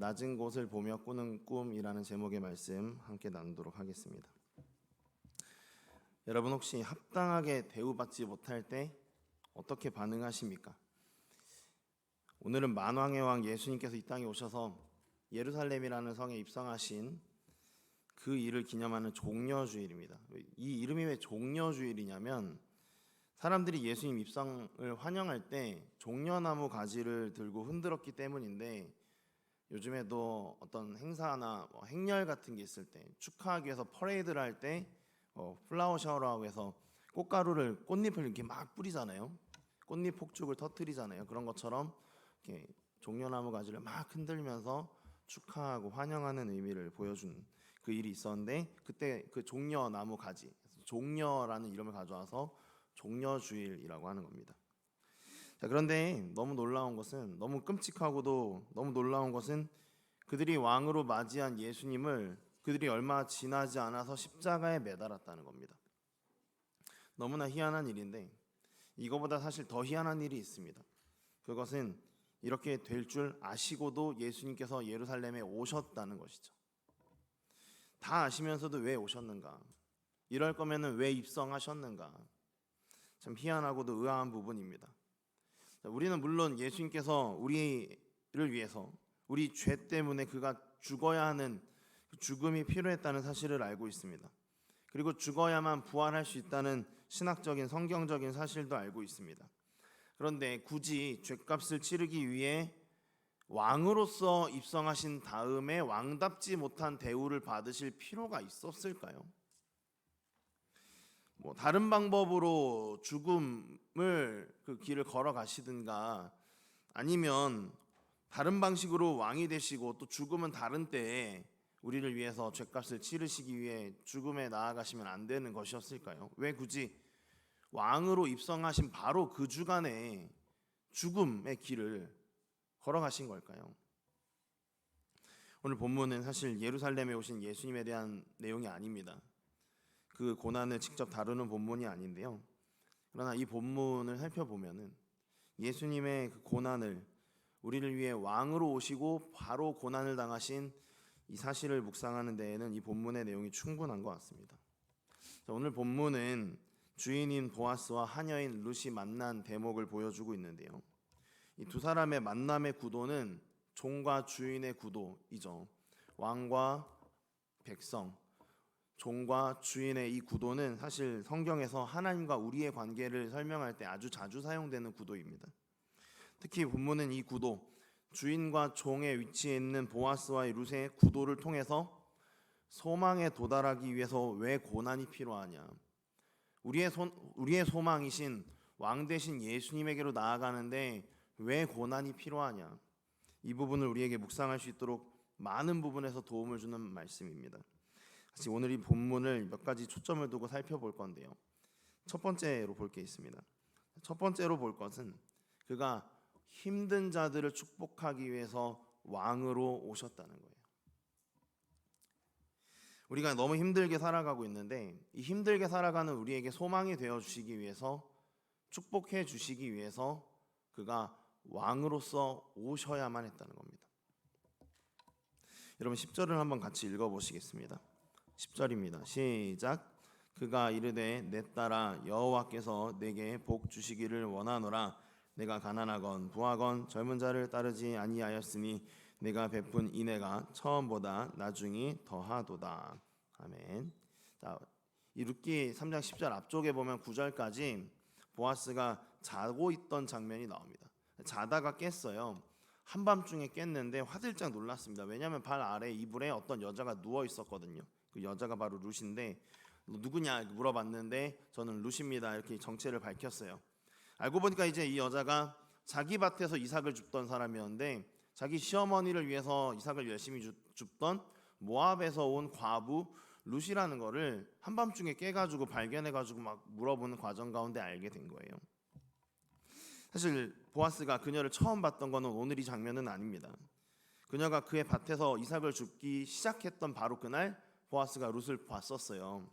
낮은 곳을 보며 꾸는 꿈이라는 제목의 말씀 함께 나누도록 하겠습니다. 여러분 혹시 합당하게 대우받지 못할 때 어떻게 반응하십니까? 오늘은 만왕의 왕 예수님께서 이 땅에 오셔서 예루살렘이라는 성에 입성하신 그 일을 기념하는 종려주일입니다. 이 이름이 왜 종려주일이냐면 사람들이 예수님 입성을 환영할 때 종려나무 가지를 들고 흔들었기 때문인데, 요즘에도 어떤 행사나 행렬 같은 게 있을 때 축하하기 위해서 퍼레이드를 할 때 플라워 샤워라고 해서 꽃잎을 이렇게 막 뿌리잖아요. 꽃잎 폭죽을 터뜨리잖아요. 그런 것처럼 이렇게 종려나무 가지를 막 흔들면서 축하하고 환영하는 의미를 보여준 그 일이 있었는데, 그때 그 종려나무 가지, 종려라는 이름을 가져와서 종려주일이라고 하는 겁니다. 자, 그런데 너무 놀라운 것은, 너무 끔찍하고도 너무 놀라운 것은 그들이 왕으로 맞이한 예수님을 그들이 얼마 지나지 않아서 십자가에 매달았다는 겁니다. 너무나 희한한 일인데 이거보다 사실 더 희한한 일이 있습니다. 그것은 이렇게 될 줄 아시고도 예수님께서 예루살렘에 오셨다는 것이죠. 다 아시면서도 왜 오셨는가? 이럴 거면은 왜 입성하셨는가? 참 희한하고도 의아한 부분입니다. 우리는 물론 예수님께서 우리를 위해서 우리 죄 때문에 그가 죽어야 하는 죽음이 필요했다는 사실을 알고 있습니다. 그리고 죽어야만 부활할 수 있다는 신학적인 성경적인 사실도 알고 있습니다. 그런데 굳이 죄값을 치르기 위해 왕으로서 입성하신 다음에 왕답지 못한 대우를 받으실 필요가 있었을까요? 다른 방법으로 죽음을 그 길을 걸어가시든가, 아니면 다른 방식으로 왕이 되시고 또 죽음은 다른 때에 우리를 위해서 죄값을 치르시기 위해 죽음에 나아가시면 안 되는 것이었을까요? 왜 굳이 왕으로 입성하신 바로 그 주간에 죽음의 길을 걸어가신 걸까요? 오늘 본문은 사실 예루살렘에 오신 예수님에 대한 내용이 아닙니다. 그 고난을 직접 다루는 본문이 아닌데요. 그러나 이 본문을 살펴보면은 예수님의 그 고난을, 우리를 위해 왕으로 오시고 바로 고난을 당하신 이 사실을 묵상하는 데에는 이 본문의 내용이 충분한 것 같습니다. 자, 오늘 본문은 주인인 보아스와 하녀인 룻이 만난 대목을 보여주고 있는데요. 이 두 사람의 만남의 구도는 종과 주인의 구도이죠. 왕과 백성, 종과 주인의 이 구도는 사실 성경에서 하나님과 우리의 관계를 설명할 때 아주 자주 사용되는 구도입니다. 특히 본문은 이 구도, 주인과 종의 위치에 있는 보아스와의 룻의 구도를 통해서 소망에 도달하기 위해서 왜 고난이 필요하냐, 우리의 소망이신 왕 되신 예수님에게로 나아가는데 왜 고난이 필요하냐, 이 부분을 우리에게 묵상할 수 있도록 많은 부분에서 도움을 주는 말씀입니다. 같이 오늘 이 본문을 몇 가지 초점을 두고 살펴볼 건데요. 첫 번째로 볼 게 있습니다. 첫 번째로 볼 것은 그가 힘든 자들을 축복하기 위해서 왕으로 오셨다는 거예요. 우리가 너무 힘들게 살아가고 있는데 이 힘들게 살아가는 우리에게 소망이 되어 주시기 위해서, 축복해 주시기 위해서 그가 왕으로서 오셔야만 했다는 겁니다. 여러분 10절을 한번 같이 읽어보시겠습니다. 10절입니다. 시작. 그가 이르되 내 딸아 여호와께서 내게 복 주시기를 원하노라. 내가 가난하건 부하건 젊은 자를 따르지 아니하였으니 내가 베푼 인애가 처음보다 나중이 더하도다. 아멘. 자, 이 룻기 3장 10절 앞쪽에 보면 9절까지 보아스가 자고 있던 장면이 나옵니다. 자다가 깼어요. 한밤중에 깼는데 화들짝 놀랐습니다. 왜냐하면 발 아래 이불에 어떤 여자가 누워 있었거든요. 그 여자가 바로 룻인데, 누구냐 물어봤는데 저는 룻입니다 이렇게 정체를 밝혔어요. 알고 보니까 이제 이 여자가 자기 밭에서 이삭을 줍던 사람이었는데, 자기 시어머니를 위해서 이삭을 열심히 줍던 모압에서 온 과부 룻이라는 거를 한밤중에 깨가지고 발견해가지고 막 물어보는 과정 가운데 알게 된 거예요. 사실 보아스가 그녀를 처음 봤던 거는 오늘 이 장면은 아닙니다. 그녀가 그의 밭에서 이삭을 줍기 시작했던 바로 그날 보아스가 룻을 봤었어요.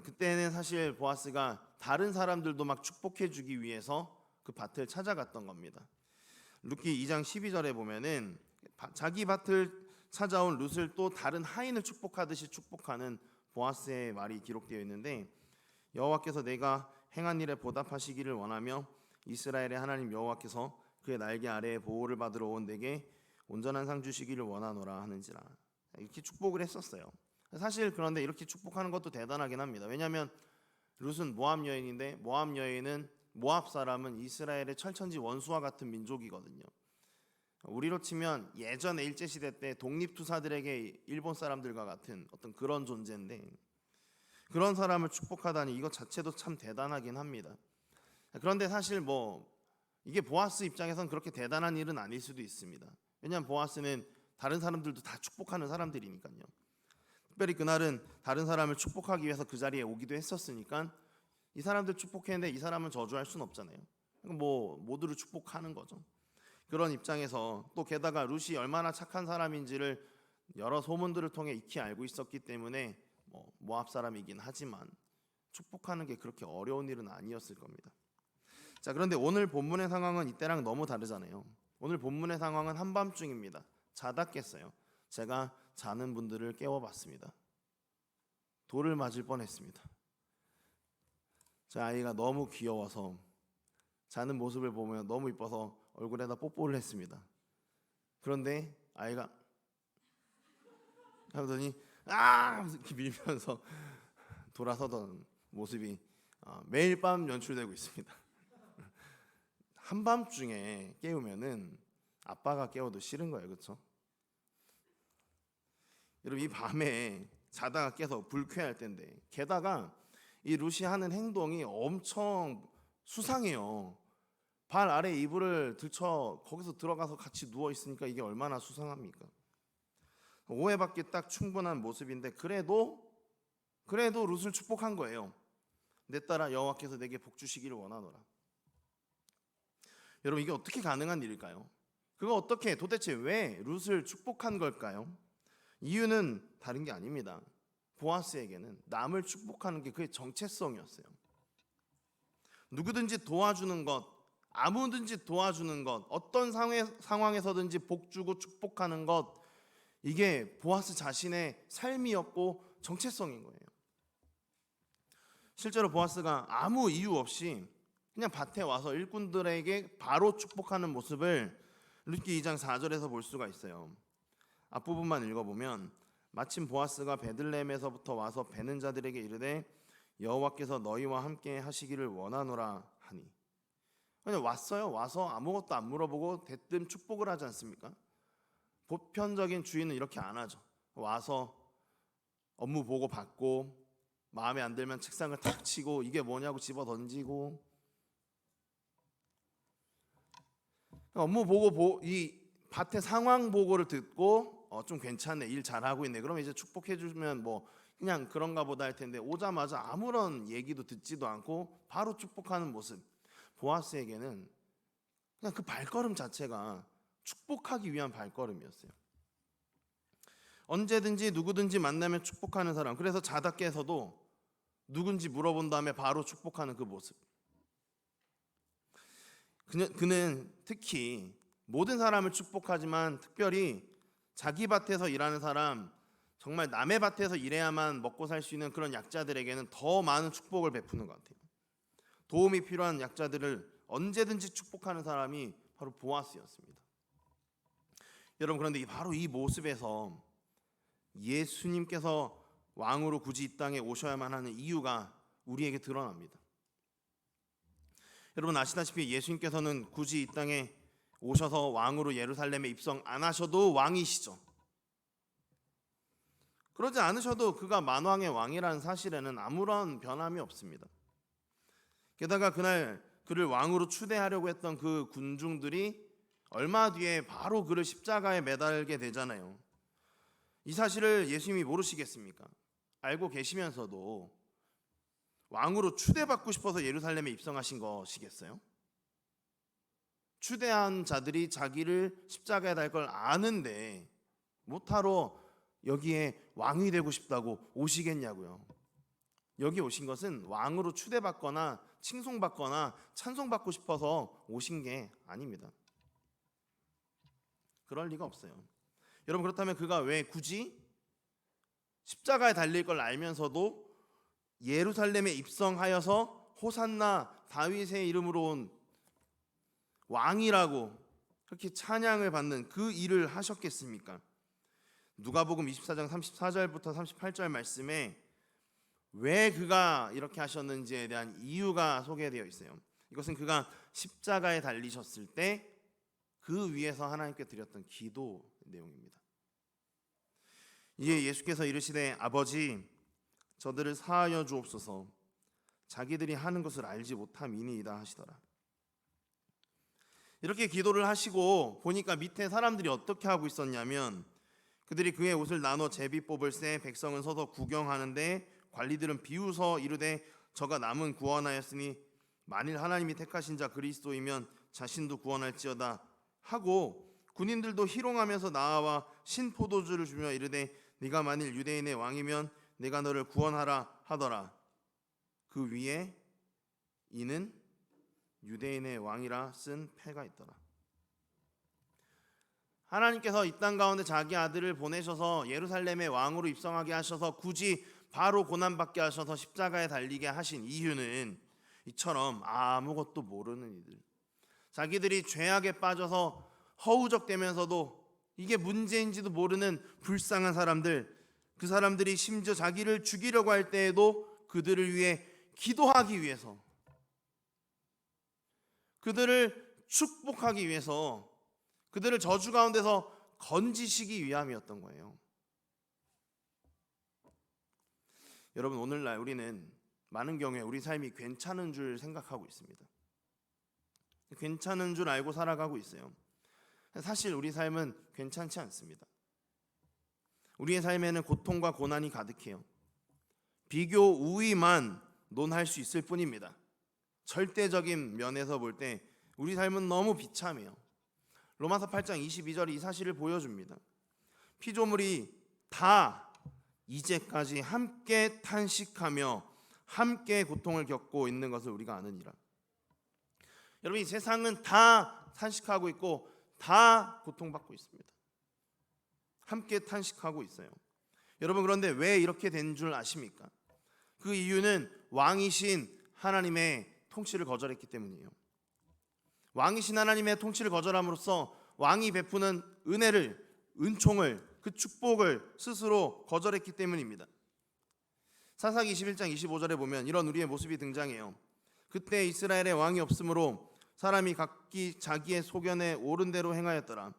그때는 사실 보아스가 다른 사람들도 막 축복해 주기 위해서 그 밭을 찾아갔던 겁니다. 룻기 2장 12절에 보면은 자기 밭을 찾아온 룻을 또 다른 하인을 축복하듯이 축복하는 보아스의 말이 기록되어 있는데, 여호와께서 내가 행한 일에 보답하시기를 원하며 이스라엘의 하나님 여호와께서 그의 날개 아래에 보호를 받으러 온 내게 온전한 상 주시기를 원하노라 하는지라. 이렇게 축복을 했었어요. 사실 그런데 이렇게 축복하는 것도 대단하긴 합니다. 왜냐하면 룻은 모압 여인인데, 모압 사람은 이스라엘의 철천지 원수와 같은 민족이거든요. 우리로 치면 예전에 일제시대 때 독립투사들에게 일본 사람들과 같은 어떤 그런 존재인데, 그런 사람을 축복하다니 이것 자체도 참 대단하긴 합니다. 그런데 사실 이게 보아스 입장에선 그렇게 대단한 일은 아닐 수도 있습니다. 왜냐하면 보아스는 다른 사람들도 다 축복하는 사람들이니까요. 특별히 그날은 다른 사람을 축복하기 위해서 그 자리에 오기도 했었으니까 이 사람들 축복했는데 이 사람은 저주할 수는 없잖아요. 모두를 축복하는 거죠. 그런 입장에서 또 게다가 룻이 얼마나 착한 사람인지를 여러 소문들을 통해 익히 알고 있었기 때문에 모압 사람이긴 하지만 축복하는 게 그렇게 어려운 일은 아니었을 겁니다. 자, 그런데 오늘 본문의 상황은 이때랑 너무 다르잖아요. 오늘 본문의 상황은 한밤중입니다. 자다 깼어요. 제가 자는 분들을 깨워봤습니다. 돌을 맞을 뻔했습니다. 제 아이가 너무 귀여워서 자는 모습을 보면 너무 이뻐서 얼굴에다 뽀뽀를 했습니다. 그런데 아이가 하더니 이렇게 밀면서 돌아서던 모습이 매일 밤 연출되고 있습니다. 한밤중에 깨우면은 아빠가 깨워도 싫은 거예요, 그렇죠? 여러분, 이 밤에 자다가 깨서 불쾌할 텐데, 게다가 이 룻이 하는 행동이 엄청 수상해요. 발 아래 이불을 들쳐 거기서 들어가서 같이 누워 있으니까 이게 얼마나 수상합니까? 오해받기 딱 충분한 모습인데, 그래도 룻을 축복한 거예요. 내 딸아, 여호와께서 내게 복 주시기를 원하노라. 여러분, 이게 어떻게 가능한 일일까요? 도대체 왜 룻을 축복한 걸까요? 이유는 다른 게 아닙니다. 보아스에게는 남을 축복하는 게 그의 정체성이었어요. 누구든지 도와주는 것, 아무든지 도와주는 것, 어떤 상황에서든지 복 주고 축복하는 것, 이게 보아스 자신의 삶이었고 정체성인 거예요. 실제로 보아스가 아무 이유 없이 그냥 밭에 와서 일꾼들에게 바로 축복하는 모습을 룻기 2장 4절에서 볼 수가 있어요. 앞부분만 읽어보면, 마침 보아스가 베들레헴에서부터 와서 베는 자들에게 이르되 여호와께서 너희와 함께 하시기를 원하노라 하니. 그냥 왔어요. 와서 아무것도 안 물어보고 대뜸 축복을 하지 않습니까? 보편적인 주인은 이렇게 안 하죠. 와서 업무 보고 받고, 마음에 안 들면 책상을 탁 치고 이게 뭐냐고 집어 던지고, 업무 보고 이 밭의 상황 보고를 듣고 좀 괜찮네, 일 잘하고 있네, 그러면 이제 축복해 주면 그냥 그런가 보다 할 텐데, 오자마자 아무런 얘기도 듣지도 않고 바로 축복하는 모습. 보아스에게는 그냥 그 발걸음 자체가 축복하기 위한 발걸음이었어요. 언제든지 누구든지 만나면 축복하는 사람. 그래서 자다 깨서도 누군지 물어본 다음에 바로 축복하는 그 모습. 그는 특히 모든 사람을 축복하지만 특별히 자기 밭에서 일하는 사람, 정말 남의 밭에서 일해야만 먹고 살 수 있는 그런 약자들에게는 더 많은 축복을 베푸는 것 같아요. 도움이 필요한 약자들을 언제든지 축복하는 사람이 바로 보아스였습니다. 여러분, 그런데 바로 이 모습에서 예수님께서 왕으로 굳이 이 땅에 오셔야만 하는 이유가 우리에게 드러납니다. 여러분 아시다시피 예수님께서는 굳이 이 땅에 오셔서 왕으로 예루살렘에 입성 안 하셔도 왕이시죠. 그러지 않으셔도 그가 만왕의 왕이라는 사실에는 아무런 변함이 없습니다. 게다가 그날 그를 왕으로 추대하려고 했던 그 군중들이 얼마 뒤에 바로 그를 십자가에 매달게 되잖아요. 이 사실을 예수님이 모르시겠습니까? 알고 계시면서도 왕으로 추대받고 싶어서 예루살렘에 입성하신 것이겠어요? 추대한 자들이 자기를 십자가에 달 걸 아는데 못하러 여기에 왕이 되고 싶다고 오시겠냐고요. 여기 오신 것은 왕으로 추대받거나 칭송받거나 찬송받고 싶어서 오신 게 아닙니다. 그럴 리가 없어요. 여러분, 그렇다면 그가 왜 굳이 십자가에 달릴 걸 알면서도 예루살렘에 입성하여서 호산나 다윗의 이름으로 온 왕이라고 그렇게 찬양을 받는 그 일을 하셨겠습니까? 누가복음 24장 34절부터 38절 말씀에 왜 그가 이렇게 하셨는지에 대한 이유가 소개되어 있어요. 이것은 그가 십자가에 달리셨을 때 그 위에서 하나님께 드렸던 기도 내용입니다. 이에 예수께서 이르시되 아버지 저들을 사하여 주옵소서 자기들이 하는 것을 알지 못함이니이다 하시더라. 이렇게 기도를 하시고 보니까 밑에 사람들이 어떻게 하고 있었냐면 그들이 그의 옷을 나눠 제비 뽑을새 백성은 서서 구경하는데 관리들은 비웃어 이르되 저가 남은 구원하였으니 만일 하나님이 택하신 자 그리스도이면 자신도 구원할지어다 하고 군인들도 희롱하면서 나와 신포도주를 주며 이르되 네가 만일 유대인의 왕이면 내가 너를 구원하라 하더라. 그 위에 이는 유대인의 왕이라 쓴 패가 있더라. 하나님께서 이 땅 가운데 자기 아들을 보내셔서 예루살렘의 왕으로 입성하게 하셔서 굳이 바로 고난받게 하셔서 십자가에 달리게 하신 이유는 이처럼 아무것도 모르는 이들, 자기들이 죄악에 빠져서 허우적대면서도 이게 문제인지도 모르는 불쌍한 사람들, 그 사람들이 심지어 자기를 죽이려고 할 때에도 그들을 위해 기도하기 위해서, 그들을 축복하기 위해서, 그들을 저주 가운데서 건지시기 위함이었던 거예요. 여러분, 오늘날 우리는 많은 경우에 우리 삶이 괜찮은 줄 생각하고 있습니다. 괜찮은 줄 알고 살아가고 있어요. 사실 우리 삶은 괜찮지 않습니다. 우리의 삶에는 고통과 고난이 가득해요. 비교 우위만 논할 수 있을 뿐입니다. 절대적인 면에서 볼 때 우리 삶은 너무 비참해요. 로마서 8장 22절이 이 사실을 보여줍니다. 피조물이 다 이제까지 함께 탄식하며 함께 고통을 겪고 있는 것을 우리가 아느니라. 여러분, 이 세상은 다 탄식하고 있고 다 고통받고 있습니다. 함께 탄식하고 있어요. 여러분, 그런데 왜 이렇게 된 줄 아십니까? 그 이유는 왕이신 하나님의 통치를 거절했기 때문이에요. 왕이신 하나님의 통치를 거절함으로써 왕이 베푸는 은혜를, 은총을, 그 축복을 스스로 거절했기 때문입니다. 사사기 21장 25절에 보면 이런 우리의 모습이 등장해요. 그때 이스라엘에 왕이 없으므로 사람이 각기 자기의 소견에 옳은 대로 행하였더라.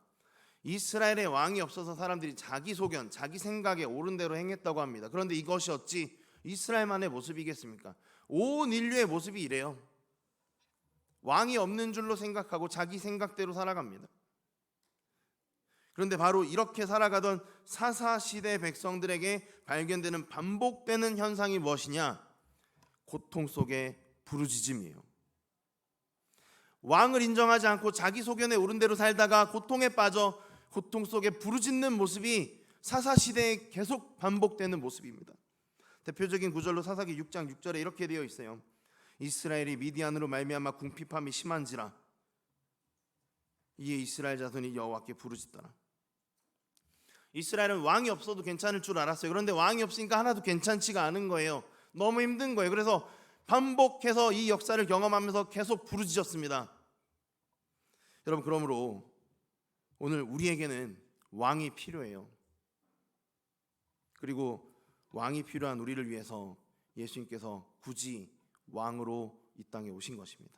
이스라엘에 왕이 없어서 사람들이 자기 소견, 자기 생각에 옳은 대로 행했다고 합니다. 그런데 이것이 어찌 이스라엘만의 모습이겠습니까? 온 인류의 모습이 이래요. 왕이 없는 줄로 생각하고 자기 생각대로 살아갑니다. 그런데 바로 이렇게 살아가던 사사시대 백성들에게 발견되는 반복되는 현상이 무엇이냐? 고통 속의 부르짖음이에요. 왕을 인정하지 않고 자기 소견에 옳은 대로 살다가 고통에 빠져 고통 속에 부르짖는 모습이 사사시대에 계속 반복되는 모습입니다. 대표적인 구절로 사사기 6장 6절에 이렇게 되어 있어요. 이스라엘이 미디안으로 말미암아 궁핍함이 심한지라 이에 이스라엘 자손이 여호와께 부르짖더라. 이스라엘은 왕이 없어도 괜찮을 줄 알았어요. 그런데 왕이 없으니까 하나도 괜찮지가 않은 거예요. 너무 힘든 거예요. 그래서 반복해서 이 역사를 경험하면서 계속 부르짖었습니다. 여러분, 그러므로 오늘 우리에게는 왕이 필요해요. 그리고 왕이 필요한 우리를 위해서 예수님께서 굳이 왕으로 이 땅에 오신 것입니다.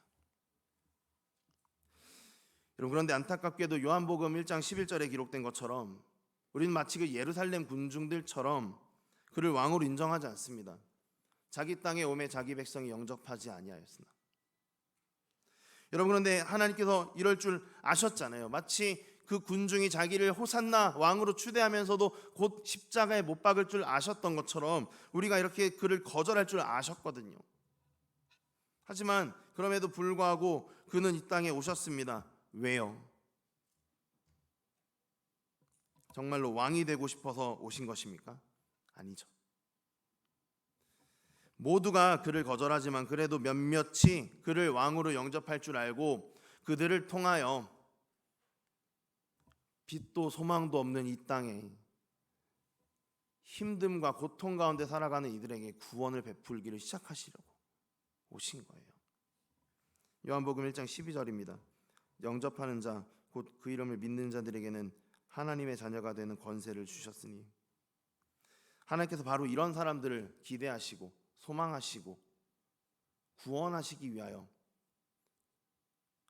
여러분, 그런데 안타깝게도 요한복음 1장 11절에 기록된 것처럼 우리는 마치 그 예루살렘 군중들처럼 그를 왕으로 인정하지 않습니다. 자기 땅에 오매 자기 백성이 영접하지 아니하였으나. 여러분, 그런데 하나님께서 이럴 줄 아셨잖아요. 마치 그 군중이 자기를 호산나 왕으로 추대하면서도 곧 십자가에 못 박을 줄 아셨던 것처럼 우리가 이렇게 그를 거절할 줄 아셨거든요. 하지만 그럼에도 불구하고 그는 이 땅에 오셨습니다. 왜요? 정말로 왕이 되고 싶어서 오신 것입니까? 아니죠. 모두가 그를 거절하지만 그래도 몇몇이 그를 왕으로 영접할 줄 알고 그들을 통하여 빛도 소망도 없는 이 땅에 힘듦과 고통 가운데 살아가는 이들에게 구원을 베풀기를 시작하시려고 오신 거예요. 요한복음 1장 12절입니다. 영접하는 자 곧 그 이름을 믿는 자들에게는 하나님의 자녀가 되는 권세를 주셨으니, 하나님께서 바로 이런 사람들을 기대하시고 소망하시고 구원하시기 위하여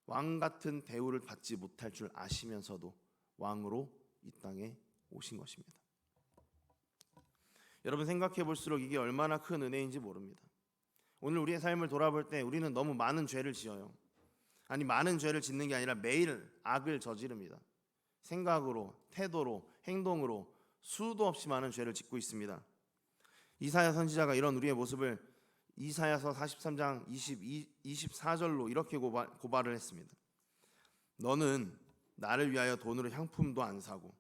왕 같은 대우를 받지 못할 줄 아시면서도 왕으로 이 땅에 오신 것입니다. 여러분, 생각해 볼수록 이게 얼마나 큰 은혜인지 모릅니다. 오늘 우리의 삶을 돌아볼 때 우리는 너무 많은 죄를 지어요. 아니, 많은 죄를 짓는 게 아니라 매일 악을 저지릅니다. 생각으로, 태도로, 행동으로 수도 없이 많은 죄를 짓고 있습니다. 이사야 선지자가 이런 우리의 모습을 이사야서 43장 24절로 이렇게 고발을 했습니다. 너는 나를 위하여 돈으로 향품도 안 사고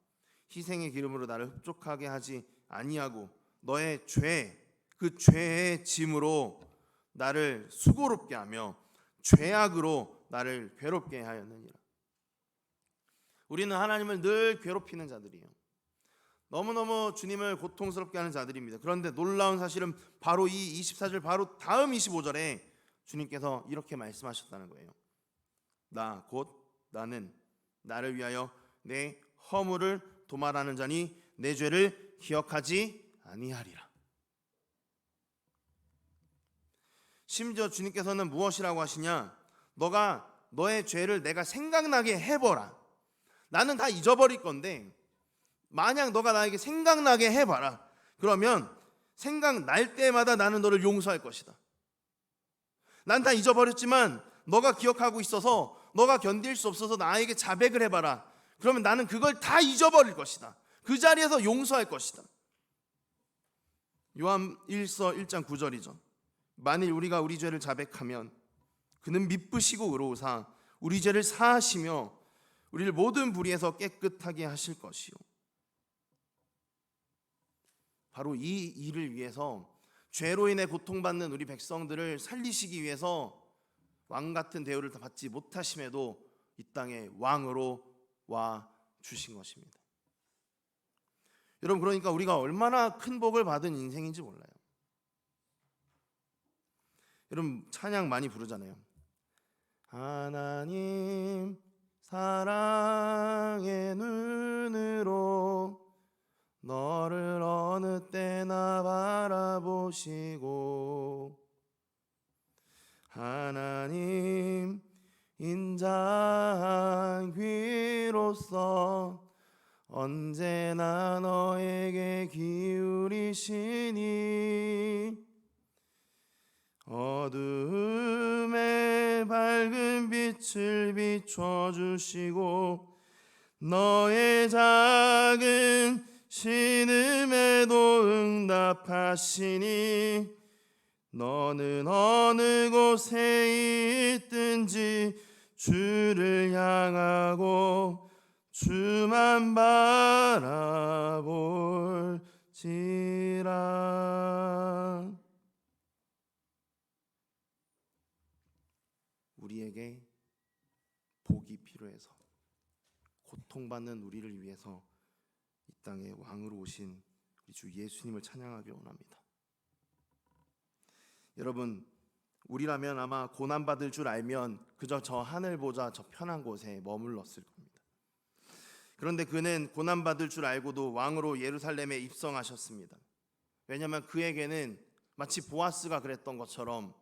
희생의 기름으로 나를 흡족하게 하지 아니하고 너의 죄, 그 죄의 짐으로 나를 수고롭게 하며 죄악으로 나를 괴롭게 하였느니라. 우리는 하나님을 늘 괴롭히는 자들이에요. 너무너무 주님을 고통스럽게 하는 자들입니다. 그런데 놀라운 사실은 바로 이 24절 바로 다음 25절에 주님께서 이렇게 말씀하셨다는 거예요. 나 곧 나는 나를 위하여 내 허물을 도말하는 자니 내 죄를 기억하지 아니하리라. 심지어 주님께서는 무엇이라고 하시냐? 너가 너의 죄를 내가 생각나게 해보라. 나는 다 잊어버릴 건데 만약 너가 나에게 생각나게 해봐라. 그러면 생각날 때마다 나는 너를 용서할 것이다. 난 다 잊어버렸지만 너가 기억하고 있어서 너가 견딜 수 없어서 나에게 자백을 해봐라. 그러면 나는 그걸 다 잊어버릴 것이다. 그 자리에서 용서할 것이다. 요한 1서 1장 9절이죠. 만일 우리가 우리 죄를 자백하면 그는 미쁘시고 의로우사 우리 죄를 사하시며 우리를 모든 불의에서 깨끗하게 하실 것이요. 바로 이 일을 위해서 죄로 인해 고통받는 우리 백성들을 살리시기 위해서 왕 같은 대우를 받지 못하심에도 이 땅에 왕으로 와 주신 것입니다. 여러분, 그러니까 우리가 얼마나 큰 복을 받은 인생인지 몰라요. 여러분, 찬양 많이 부르잖아요. 하나님 사랑의 눈으로 너를 어느 때나 바라보시고 하나님 인자한 귀로서 언제나 너에게 기울이시니 어두움에 밝은 빛을 비춰주시고 너의 작은 신음에도 응답하시니 너는 어느 곳에 있든지 주를 향하고 주만 바라볼지라. 우리에게 복이 필요해서 고통받는 우리를 위해서 이 땅에 왕으로 오신 우리 주 예수님을 찬양하기 원합니다. 여러분, 우리라면 아마 고난받을 줄 알면 그저 저 하늘 보자 저 편한 곳에 머물렀을 겁니다. 그런데 그는 고난받을 줄 알고도 왕으로 예루살렘에 입성하셨습니다. 왜냐하면 그에게는 마치 보아스가 그랬던 것처럼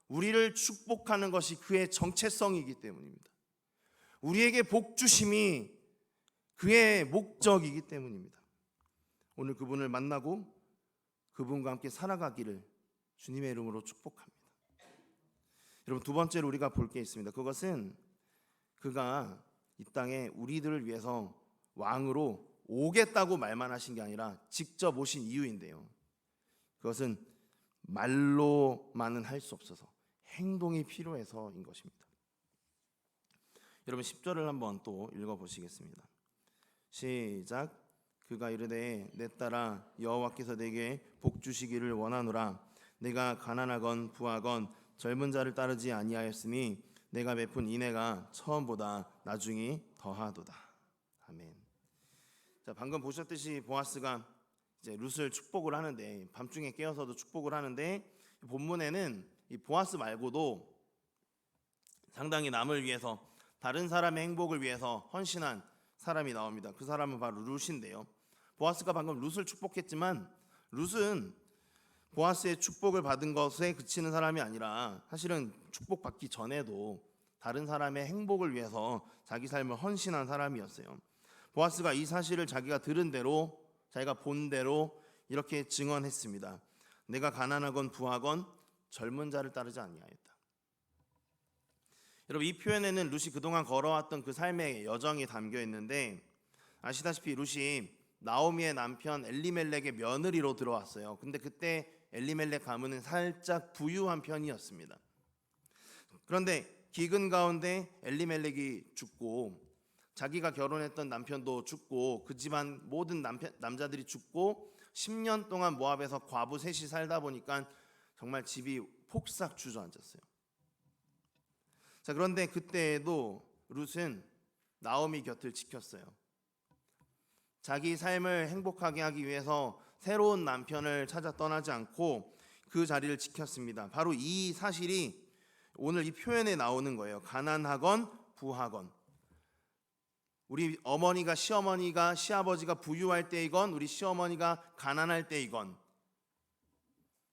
우리를 축복하는 것이 그의 정체성이기 때문입니다. 우리에게 복 주심이 그의 목적이기 때문입니다. 오늘 그분을 만나고 그분과 함께 살아가기를 주님의 이름으로 축복합니다. 여러분, 두 번째로 우리가 볼 게 있습니다. 그것은 그가 이 땅에 우리들을 위해서 왕으로 오겠다고 말만 하신 게 아니라 직접 오신 이유인데요. 그것은 말로만은 할 수 없어서 행동이 필요해서인 것입니다. 여러분, 10절을 한번 또 읽어보시겠습니다. 시작. 그가 이르되 내 딸아 여호와께서 내게 복 주시기를 원하노라. 내가 가난하건 부하건 젊은 자를 따르지 아니하였으니 내가 베푼 인애가 처음보다 나중이 더하도다. 아멘. 자, 방금 보셨듯이 보아스가 이제 룻을 축복을 하는데, 밤중에 깨어서도 축복을 하는데, 본문에는 이 보아스 말고도 상당히 남을 위해서, 다른 사람의 행복을 위해서 헌신한 사람이 나옵니다. 그 사람은 바로 룻인데요. 보아스가 방금 룻을 축복했지만 룻은 보아스의 축복을 받은 것에 그치는 사람이 아니라 사실은 축복받기 전에도 다른 사람의 행복을 위해서 자기 삶을 헌신한 사람이었어요. 보아스가 이 사실을 자기가 들은 대로, 자기가 본 대로 이렇게 증언했습니다. 내가 가난하건 부하건 젊은 자를 따르지 아니하였다. 여러분, 이 표현에는 룻이 그동안 걸어왔던 그 삶의 여정이 담겨 있는데, 아시다시피 룻이 나오미의 남편 엘리멜렉의 며느리로 들어왔어요. 근데 그때 엘리멜렉 가문은 살짝 부유한 편이었습니다. 그런데 기근 가운데 엘리멜렉이 죽고, 자기가 결혼했던 남편도 죽고, 그 집안 모든 남자들이 죽고, 10년 동안 모압에서 과부 셋이 살다 보니까 정말 집이 폭삭 주저앉았어요. 자, 그런데 그때에도 룻은 나오미 곁을 지켰어요. 자기 삶을 행복하게 하기 위해서 새로운 남편을 찾아 떠나지 않고 그 자리를 지켰습니다. 바로 이 사실이 오늘 이 표현에 나오는 거예요. 가난하건 부하건, 우리 어머니가, 시어머니가, 시아버지가 부유할 때이건 우리 시어머니가 가난할 때이건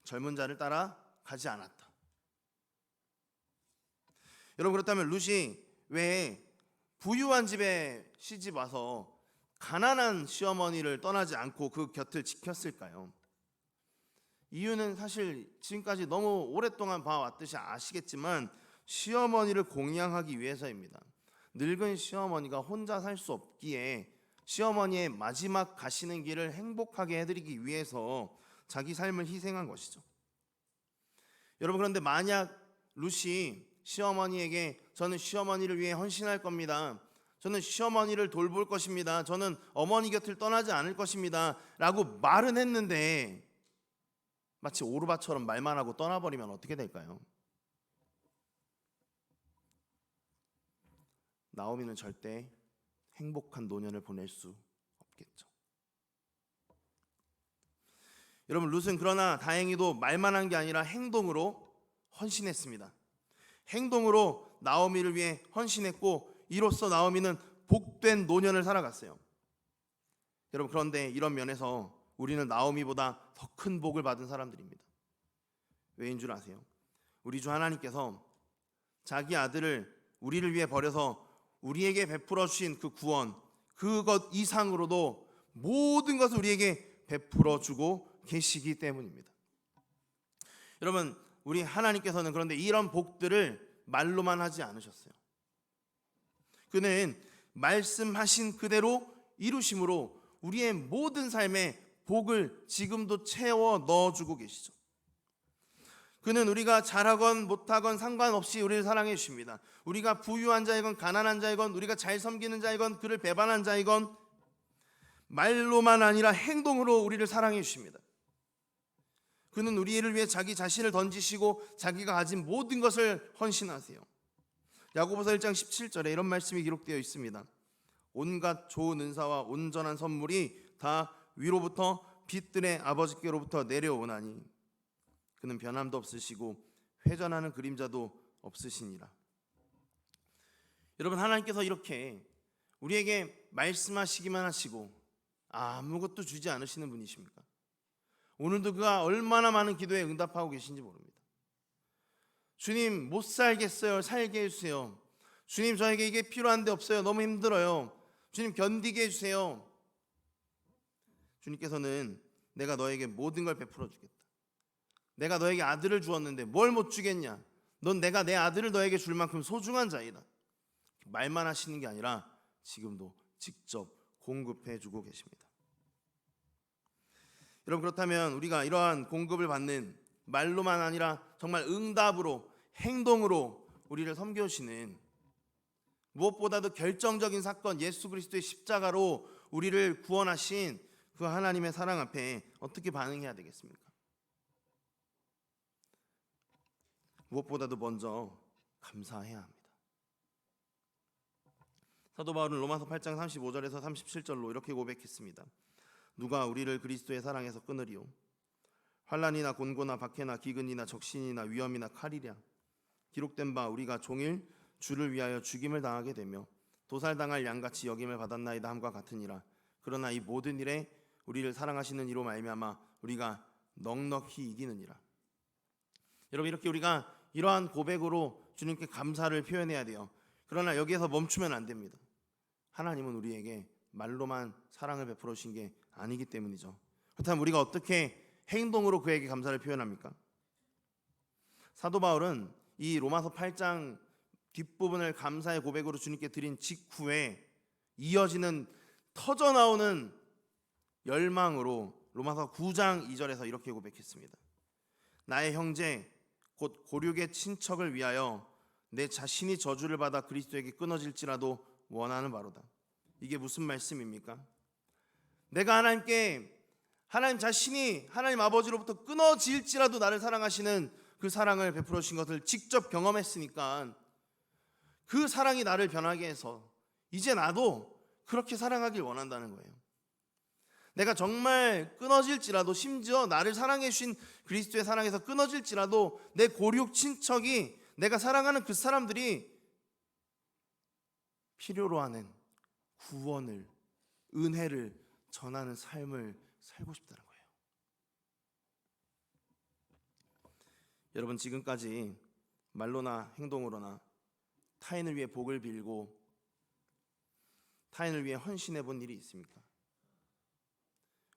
젊은 자를 따라 가지 않았다. 여러분, 그렇다면 룻이 왜 부유한 집에 시집 와서 가난한 시어머니를 떠나지 않고 그 곁을 지켰을까요? 이유는 사실 지금까지 너무 오랫동안 봐왔듯이 아시겠지만 시어머니를 공양하기 위해서입니다. 늙은 시어머니가 혼자 살 수 없기에 시어머니의 마지막 가시는 길을 행복하게 해드리기 위해서 자기 삶을 희생한 것이죠. 여러분, 그런데 만약 룻이 시어머니에게 저는 시어머니를 위해 헌신할 겁니다, 저는 시어머니를 돌볼 것입니다, 저는 어머니 곁을 떠나지 않을 것입니다 라고 말은 했는데 마치 오르바처럼 말만 하고 떠나버리면 어떻게 될까요? 나오미는 절대 행복한 노년을 보낼 수 없겠죠. 여러분, 룻은 그러나 다행히도 말만 한 게 아니라 행동으로 헌신했습니다. 행동으로 나오미를 위해 헌신했고, 이로써 나오미는 복된 노년을 살아갔어요. 여러분, 그런데 이런 면에서 우리는 나오미보다 더 큰 복을 받은 사람들입니다. 왜인 줄 아세요? 우리 주 하나님께서 자기 아들을 우리를 위해 버려서 우리에게 베풀어 주신 그 구원, 그것 이상으로도 모든 것을 우리에게 베풀어 주고 계시기 때문입니다. 여러분, 우리 하나님께서는 그런데 이런 복들을 말로만 하지 않으셨어요. 그는 말씀하신 그대로 이루심으로 우리의 모든 삶에 복을 지금도 채워 넣어주고 계시죠. 그는 우리가 잘하건 못하건 상관없이 우리를 사랑해 주십니다. 우리가 부유한 자이건 가난한 자이건, 우리가 잘 섬기는 자이건 그를 배반한 자이건 말로만 아니라 행동으로 우리를 사랑해 주십니다. 그는 우리를 위해 자기 자신을 던지시고 자기가 가진 모든 것을 헌신하세요. 야고보서 1장 17절에 이런 말씀이 기록되어 있습니다. 온갖 좋은 은사와 온전한 선물이 다 위로부터 빛들의 아버지께로부터 내려오나니 그는 변함도 없으시고 회전하는 그림자도 없으시니라. 여러분, 하나님께서 이렇게 우리에게 말씀하시기만 하시고 아무것도 주지 않으시는 분이십니까? 오늘도 그가 얼마나 많은 기도에 응답하고 계신지 모릅니다. 주님, 못 살겠어요. 살게 해주세요. 주님, 저에게 이게 필요한데 없어요. 너무 힘들어요. 주님, 견디게 해주세요. 주님께서는 내가 너에게 모든 걸 베풀어 주겠다. 내가 너에게 아들을 주었는데 뭘 못 주겠냐? 넌 내가 내 아들을 너에게 줄 만큼 소중한 자이다. 말만 하시는 게 아니라 지금도 직접 공급해 주고 계십니다. 여러분, 그렇다면 우리가 이러한 공급을 받는, 말로만 아니라 정말 응답으로 행동으로 우리를 섬겨주시는, 무엇보다도 결정적인 사건 예수 그리스도의 십자가로 우리를 구원하신 그 하나님의 사랑 앞에 어떻게 반응해야 되겠습니까? 무엇보다도 먼저 감사해야 합니다. 사도 바울은 로마서 8장 35절에서 37절로 이렇게 고백했습니다. 누가 우리를 그리스도의 사랑에서 끊으리요? 환난이나 곤고나 박해나 기근이나 적신이나 위험이나 칼이랴. 기록된 바 우리가 종일 주를 위하여 죽임을 당하게 되며 도살당할 양같이 여김을 받았나이다 함과 같으니라. 그러나 이 모든 일에 우리를 사랑하시는 이로 말미암아 우리가 넉넉히 이기느니라. 여러분, 이렇게 우리가 이러한 고백으로 주님께 감사를 표현해야 돼요. 그러나 여기에서 멈추면 안 됩니다. 하나님은 우리에게 말로만 사랑을 베풀어 주신 게 아니기 때문이죠. 그렇다면 우리가 어떻게 행동으로 그에게 감사를 표현합니까? 사도 바울은 이 로마서 8장 뒷부분을 감사의 고백으로 주님께 드린 직후에 이어지는 터져나오는 열망으로 로마서 9장 2절에서 이렇게 고백했습니다. 나의 형제 곧 고륙의 친척을 위하여 내 자신이 저주를 받아 그리스도에게 끊어질지라도 원하는 바로다. 이게 무슨 말씀입니까? 내가 하나님 자신이 하나님 아버지로부터 끊어질지라도 나를 사랑하시는 그 사랑을 베풀어 주신 것을 직접 경험했으니까 그 사랑이 나를 변하게 해서 이제 나도 그렇게 사랑하길 원한다는 거예요. 내가 정말 끊어질지라도, 심지어 나를 사랑해 주신 그리스도의 사랑에서 끊어질지라도 내 고륙 친척이, 내가 사랑하는 그 사람들이 필요로 하는 구원을, 은혜를 전하는 삶을 살고 싶다는 거예요. 여러분, 지금까지 말로나 행동으로나 타인을 위해 복을 빌고 타인을 위해 헌신해 본 일이 있습니까?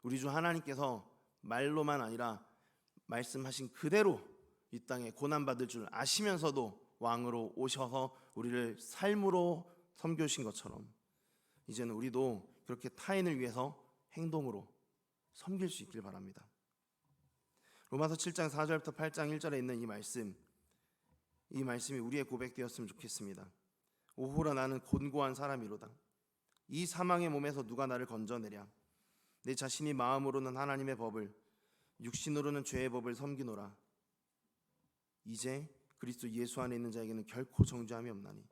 우리 주 하나님께서 말로만 아니라 말씀하신 그대로 이 땅에 고난받을 줄 아시면서도 왕으로 오셔서 우리를 삶으로 섬겨주신 것처럼 이제는 우리도 그렇게 타인을 위해서 행동으로 섬길 수 있길 바랍니다. 로마서 7장 4절부터 8장 1절에 있는 이 말씀이 우리의 고백되었으면 좋겠습니다. 오호라 나는 곤고한 사람이로다. 이 사망의 몸에서 누가 나를 건져내랴. 내 자신이 마음으로는 하나님의 법을, 육신으로는 죄의 법을 섬기노라. 이제 그리스도 예수 안에 있는 자에게는 결코 정죄함이 없나니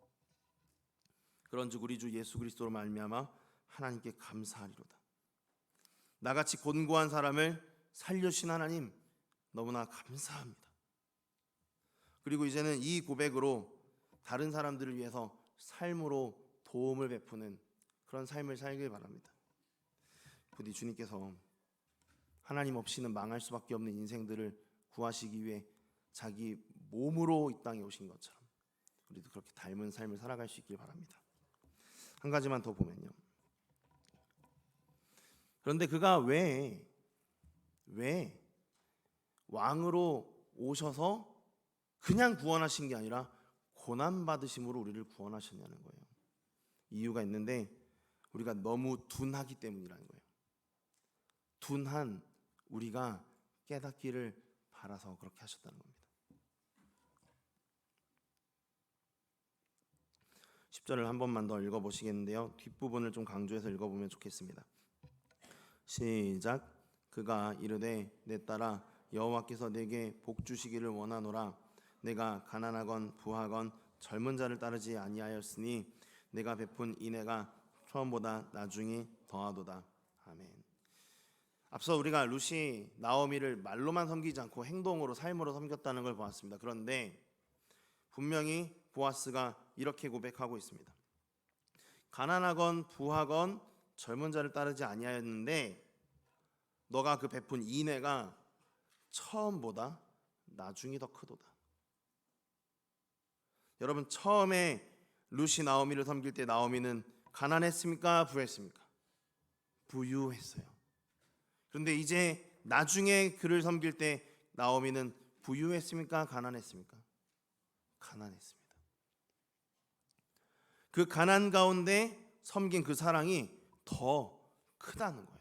그런즉 우리 주 예수 그리스도로 말미암아 하나님께 감사하리로다. 나같이 곤고한 사람을 살려주신 하나님 너무나 감사합니다. 그리고 이제는 이 고백으로 다른 사람들을 위해서 삶으로 도움을 베푸는 그런 삶을 살길 바랍니다. 부디 주님께서 하나님 없이는 망할 수밖에 없는 인생들을 구하시기 위해 자기 몸으로 이 땅에 오신 것처럼 우리도 그렇게 닮은 삶을 살아갈 수 있길 바랍니다. 한 가지만 더 보면요. 그런데 그가 왜 왕으로 오셔서 그냥 구원하신 게 아니라 고난받으심으로 우리를 구원하셨냐는 거예요. 이유가 있는데 우리가 너무 둔하기 때문이라는 거예요. 둔한 우리가 깨닫기를 바라서 그렇게 하셨다는 겁니다. 10절을 한 번만 더 읽어보시겠는데요. 뒷부분을 좀 강조해서 읽어보면 좋겠습니다. 시작. 그가 이르되 내 딸아 여호와께서 내게 복 주시기를 원하노라. 내가 가난하건 부하건 젊은 자를 따르지 아니하였으니 내가 베푼 인애가 처음보다 나중이 더하도다. 아멘. 앞서 우리가 루시 나오미를 말로만 섬기지 않고 행동으로, 삶으로 섬겼다는 걸 보았습니다. 그런데 분명히 보아스가 이렇게 고백하고 있습니다. 가난하건 부하건 젊은 자를 따르지 아니하였는데 너가 그 베푼 인애가 처음보다 나중이 더 크도다. 여러분, 처음에 루시 나오미를 섬길 때 나오미는 가난했습니까? 부했습니까? 부유했어요. 그런데 이제 나중에 그를 섬길 때 나오미는 부유했습니까? 가난했습니까? 가난했습니다. 그 가난 가운데 섬긴 그 사랑이 더 크다는 거예요.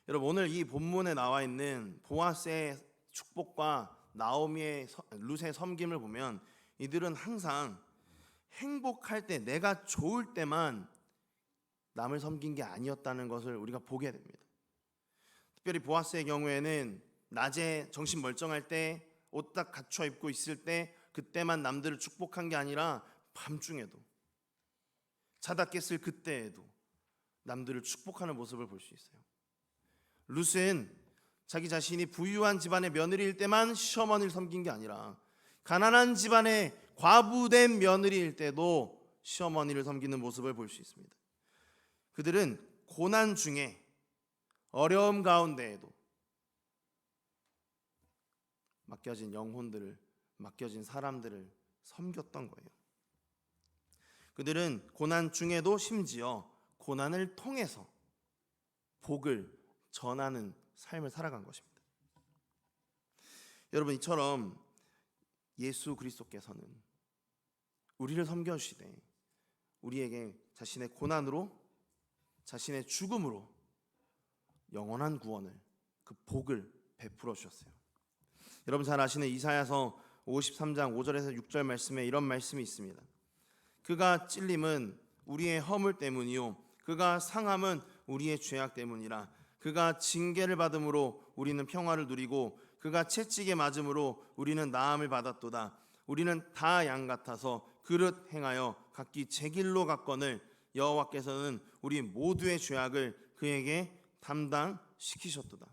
여러분, 오늘 이 본문에 나와 있는 보아스의 축복과 나오미의 룻의 섬김을 보면 이들은 항상 행복할 때, 내가 좋을 때만 남을 섬긴 게 아니었다는 것을 우리가 보게 됩니다. 특별히 보아스의 경우에는 낮에 정신 멀쩡할 때, 옷 딱 갖춰 입고 있을 때 그때만 남들을 축복한 게 아니라 밤중에도, 자다 깼을 그때에도 남들을 축복하는 모습을 볼 수 있어요. 룻은 자기 자신이 부유한 집안의 며느리일 때만 시어머니를 섬긴 게 아니라 가난한 집안의 과부된 며느리일 때도 시어머니를 섬기는 모습을 볼 수 있습니다. 그들은 고난 중에, 어려움 가운데에도 맡겨진 영혼들을, 맡겨진 사람들을 섬겼던 거예요. 그들은 고난 중에도 심지어 고난을 통해서 복을 전하는 삶을 살아간 것입니다. 여러분, 이처럼 예수 그리스도께서는 우리를 섬겨주시되 우리에게 자신의 고난으로, 자신의 죽음으로 영원한 구원을, 그 복을 베풀어 주셨어요. 여러분 잘 아시는 이사야서 53장 5절에서 6절 말씀에 이런 말씀이 있습니다. 그가 찔림은 우리의 허물 때문이요 그가 상함은 우리의 죄악 때문이라. 그가 징계를 받음으로 우리는 평화를 누리고 그가 채찍에 맞음으로 우리는 나음을 받았도다. 우리는 다 양 같아서 그릇 행하여 각기 제 길로 갔거늘 여호와께서는 우리 모두의 죄악을 그에게 담당시키셨도다.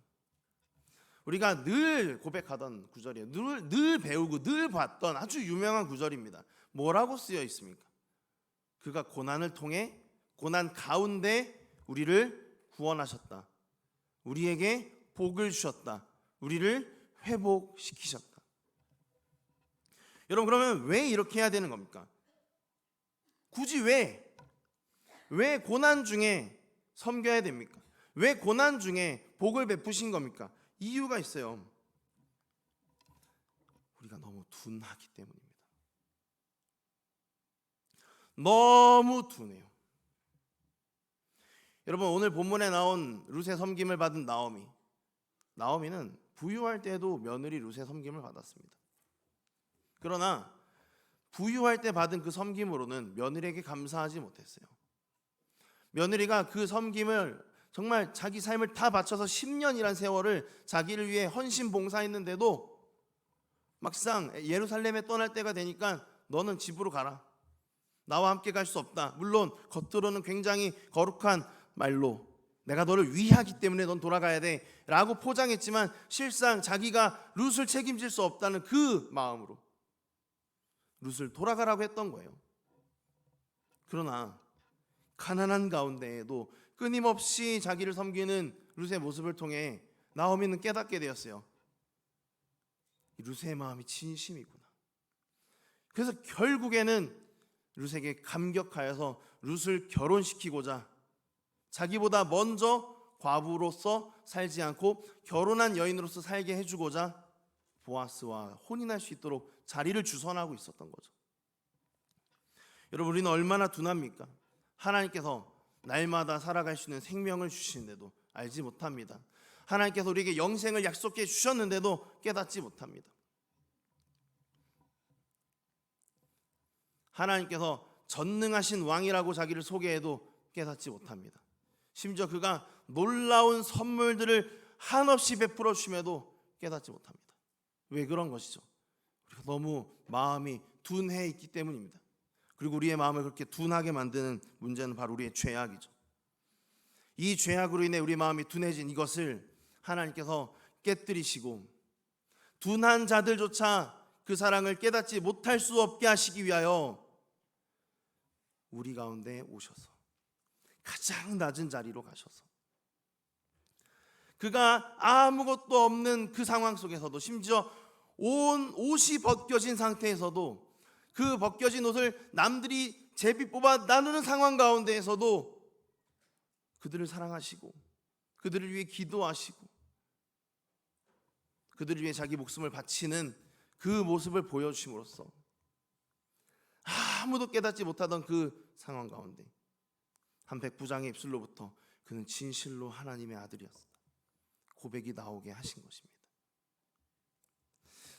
우리가 늘 고백하던 구절이에요. 늘 배우고 늘 봤던 아주 유명한 구절입니다. 뭐라고 쓰여 있습니까? 그가 고난을 통해, 고난 가운데 우리를 구원하셨다. 우리에게 복을 주셨다. 우리를 회복시키셨다. 여러분, 그러면 왜 이렇게 해야 되는 겁니까? 굳이 왜 고난 중에 섬겨야 됩니까? 왜 고난 중에 복을 베푸신 겁니까? 이유가 있어요. 우리가 너무 둔하기 때문입니다. 너무 둔해요. 여러분, 오늘 본문에 나온 룻의 섬김을 받은 나오미는 부유할 때도 며느리 룻의 섬김을 받았습니다. 그러나 부유할 때 받은 그 섬김으로는 며느리에게 감사하지 못했어요. 며느리가 그 섬김을 정말 자기 삶을 다 바쳐서 10년이란 세월을 자기를 위해 헌신 봉사했는데도 막상 예루살렘에 떠날 때가 되니까 너는 집으로 가라. 나와 함께 갈 수 없다. 물론 겉으로는 굉장히 거룩한 말로 내가 너를 위하기 때문에 넌 돌아가야 돼 라고 포장했지만 실상 자기가 룻을 책임질 수 없다는 그 마음으로 룻을 돌아가라고 했던 거예요. 그러나 가난한 가운데에도 끊임없이 자기를 섬기는 룻의 모습을 통해 나오미는 깨닫게 되었어요. 룻의 마음이 진심이구나. 그래서 결국에는 룻에게 감격하여서 룻을 결혼시키고자 자기보다 먼저 과부로서 살지 않고 결혼한 여인으로서 살게 해주고자 보아스와 혼인할 수 있도록 자리를 주선하고 있었던 거죠. 여러분, 우리는 얼마나 둔합니까? 하나님께서 날마다 살아갈 수 있는 생명을 주시는데도 알지 못합니다. 하나님께서 우리에게 영생을 약속해 주셨는데도 깨닫지 못합니다. 하나님께서 전능하신 왕이라고 자기를 소개해도 깨닫지 못합니다. 심지어 그가 놀라운 선물들을 한없이 베풀어 주심에도 깨닫지 못합니다. 왜 그런 것이죠? 우리가 너무 마음이 둔해 있기 때문입니다. 그리고 우리의 마음을 그렇게 둔하게 만드는 문제는 바로 우리의 죄악이죠. 이 죄악으로 인해 우리 마음이 둔해진 이것을 하나님께서 깨뜨리시고 둔한 자들조차 그 사랑을 깨닫지 못할 수 없게 하시기 위하여 우리 가운데 오셔서 가장 낮은 자리로 가셔서 그가 아무것도 없는 그 상황 속에서도, 심지어 온 옷이 벗겨진 상태에서도, 그 벗겨진 옷을 남들이 제비 뽑아 나누는 상황 가운데에서도 그들을 사랑하시고 그들을 위해 기도하시고 그들을 위해 자기 목숨을 바치는 그 모습을 보여주심으로써 아무도 깨닫지 못하던 그 상황 가운데 한 백부장의 입술로부터 그는 진실로 하나님의 아들이었다 고백이 나오게 하신 것입니다.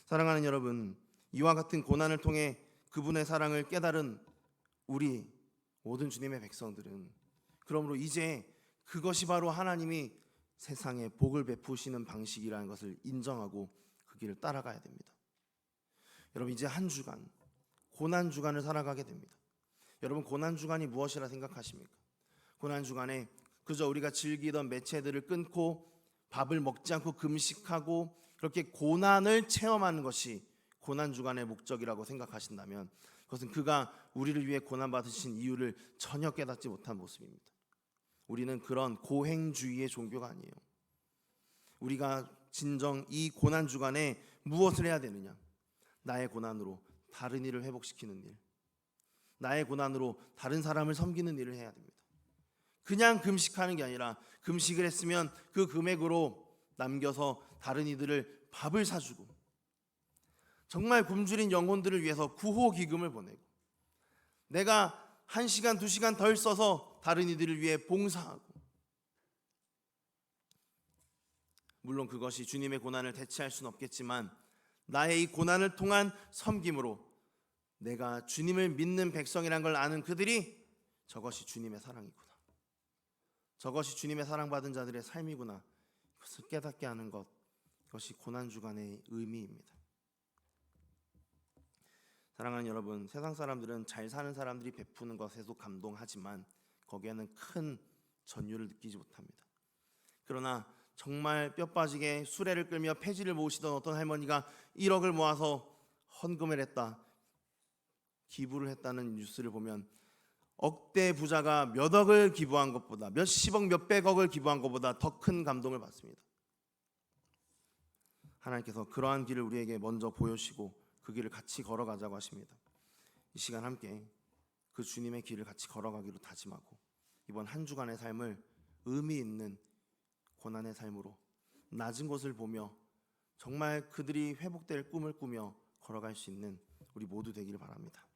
사랑하는 여러분, 이와 같은 고난을 통해 그분의 사랑을 깨달은 우리 모든 주님의 백성들은 그러므로 이제 그것이 바로 하나님이 세상에 복을 베푸시는 방식이라는 것을 인정하고 그 길을 따라가야 됩니다. 여러분, 이제 한 주간 고난 주간을 살아가게 됩니다. 여러분, 고난 주간이 무엇이라 생각하십니까? 고난 주간에 그저 우리가 즐기던 매체들을 끊고 밥을 먹지 않고 금식하고 그렇게 고난을 체험하는 것이 고난 주간의 목적이라고 생각하신다면 그것은 그가 우리를 위해 고난 받으신 이유를 전혀 깨닫지 못한 모습입니다. 우리는 그런 고행주의의 종교가 아니에요. 우리가 진정 이 고난 주간에 무엇을 해야 되느냐? 나의 고난으로 다른 일을 회복시키는 일, 나의 고난으로 다른 사람을 섬기는 일을 해야 됩니다. 그냥 금식하는 게 아니라 금식을 했으면 그 금액으로 남겨서 다른 이들을 밥을 사주고 정말 굶주린 영혼들을 위해서 구호 기금을 보내고 내가 1시간, 2시간 덜 써서 다른 이들을 위해 봉사하고, 물론 그것이 주님의 고난을 대체할 수는 없겠지만 나의 이 고난을 통한 섬김으로 내가 주님을 믿는 백성이란 걸 아는 그들이 저것이 주님의 사랑이구나, 저것이 주님의 사랑받은 자들의 삶이구나, 그것을 깨닫게 하는 것, 그것이 고난주간의 의미입니다. 사랑하는 여러분, 세상 사람들은 잘 사는 사람들이 베푸는 것에도 감동하지만 거기에는 큰 전율을 느끼지 못합니다. 그러나 정말 뼈 빠지게 수레를 끌며 폐지를 모으시던 어떤 할머니가 1억을 모아서 헌금을 했다, 기부를 했다는 뉴스를 보면 억대 부자가 몇 억을 기부한 것보다, 몇십억, 몇백억을 기부한 것보다 더 큰 감동을 받습니다. 하나님께서 그러한 길을 우리에게 먼저 보여주시고 그 길을 같이 걸어가자고 하십니다. 이 시간 함께 그 주님의 길을 같이 걸어가기로 다짐하고 이번 한 주간의 삶을 의미 있는 고난의 삶으로 낮은 곳을 보며 정말 그들이 회복될 꿈을 꾸며 걸어갈 수 있는 우리 모두 되기를 바랍니다.